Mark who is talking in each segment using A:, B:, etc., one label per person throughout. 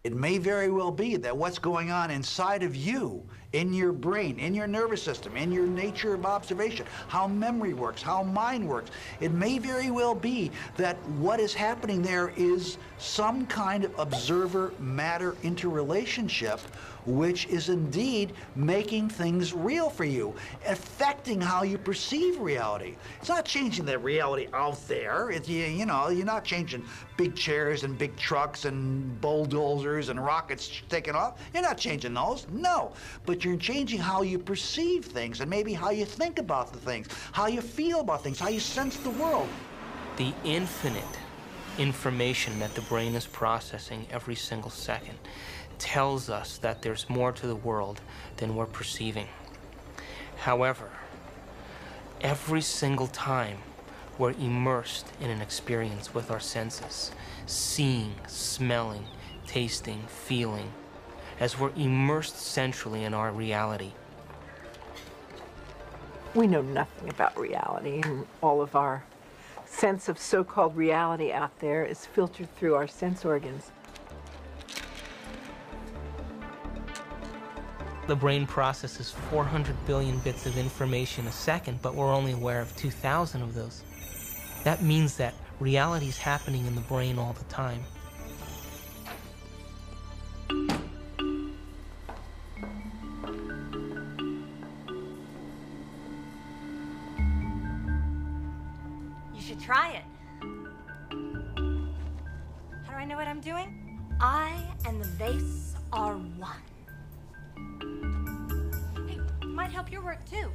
A: It may very well be that what's going on inside of you, in your brain, in your nervous system, in your nature of observation, how memory works, how mind works, it may very well be that what is happening there is some kind of observer-matter interrelationship which is indeed making things real for you, affecting how you perceive reality. It's not changing the reality out there. It's, you know, you're not changing big chairs and big trucks and bulldozers and rockets taking off. You're not changing those, no. But you're changing how you perceive things and maybe how you think about the things, how you feel about things, how you sense the world.
B: The infinite information that the brain is processing every single second tells us that there's more to the world than we're perceiving. However, every single time we're immersed in an experience with our senses, seeing, smelling, tasting, feeling, as we're immersed centrally in our reality.
C: We know nothing about reality, and all of our sense of so-called reality out there is filtered through our sense organs.
B: The brain processes 400 billion bits of information a second, but we're only aware of 2,000 of those. That means that reality is happening in the brain all the time.
D: You should try it. How do I know what I'm doing? I and the vase are one. Hey, might help your work too.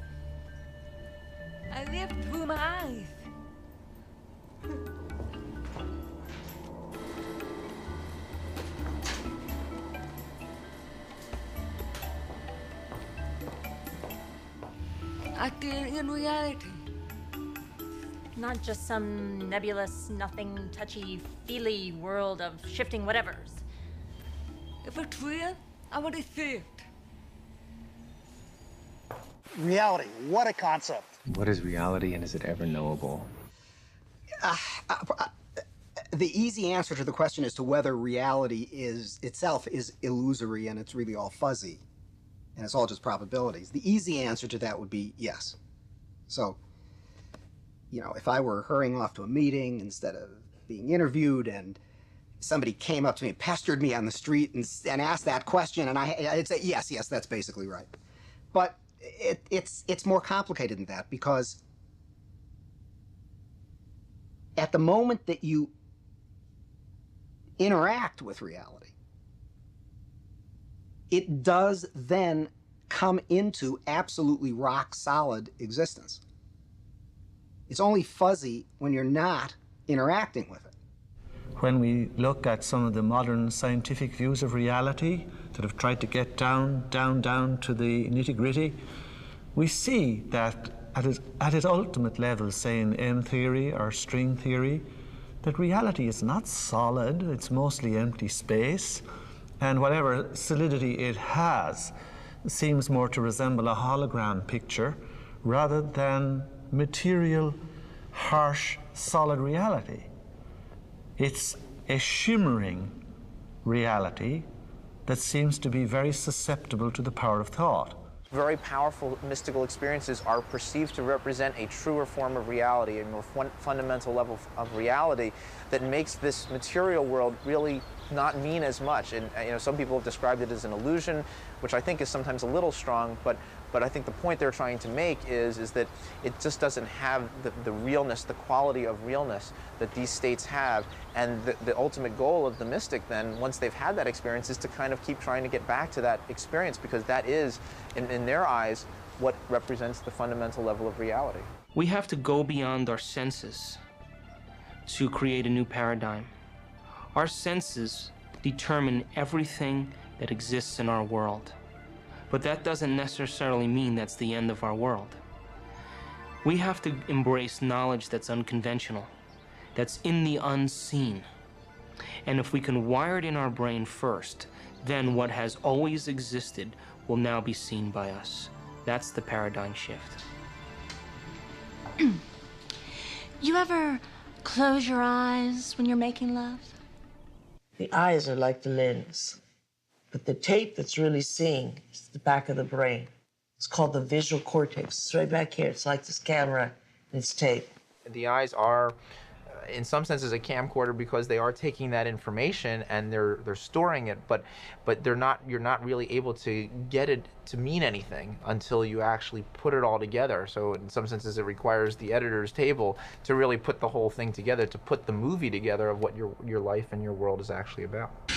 E: I lived through my eyes. Acting in reality.
D: Not just some nebulous, nothing, touchy-feely world of shifting whatevers.
E: If it's real, I want to see it.
F: Reality, what a concept.
G: What is reality, and is it ever knowable?
H: The easy answer to the question as to whether reality itself is illusory and it's really all fuzzy, and it's all just probabilities. The easy answer to that would be yes. So, you know, if I were hurrying off to a meeting instead of being interviewed and somebody came up to me and pestered me on the street and asked that question, and I'd say, yes, that's basically right. But it's more complicated than that, because at the moment that you interact with reality, it does then come into absolutely rock-solid existence. It's only fuzzy when you're not interacting with it.
I: When we look at some of the modern scientific views of reality that have tried to get down to the nitty-gritty, we see that at its ultimate level, say in M theory or string theory, that reality is not solid, it's mostly empty space, and whatever solidity it has seems more to resemble a hologram picture rather than material, harsh, solid reality. It's a shimmering reality that seems to be very susceptible to the power of thought.
J: Very powerful mystical experiences are perceived to represent a truer form of reality, a more fundamental level of reality that makes this material world really not mean as much. And you know, some people have described it as an illusion, which I think is sometimes a little strong, but I think the point they're trying to make is that it just doesn't have the realness, the quality of realness that these states have. And the ultimate goal of the mystic then, once they've had that experience, is to kind of keep trying to get back to that experience, because that is, in their eyes, what represents the fundamental level of reality.
B: We have to go beyond our senses to create a new paradigm. Our senses determine everything that exists in our world. But that doesn't necessarily mean that's the end of our world. We have to embrace knowledge that's unconventional, that's in the unseen. And if we can wire it in our brain first, then what has always existed will now be seen by us. That's the paradigm shift.
D: You ever close your eyes when you're making love?
K: The eyes are like the lens, but the tape that's really seeing is the back of the brain. It's called the visual cortex. It's right back here. It's like this camera and it's tape.
J: The eyes are, in some senses, a camcorder because they are taking that information and they're storing it, but you're not really able to get it to mean anything until you actually put it all together. So in some senses, it requires the editor's table to really put the whole thing together, to put the movie together of what your life and your world is actually about.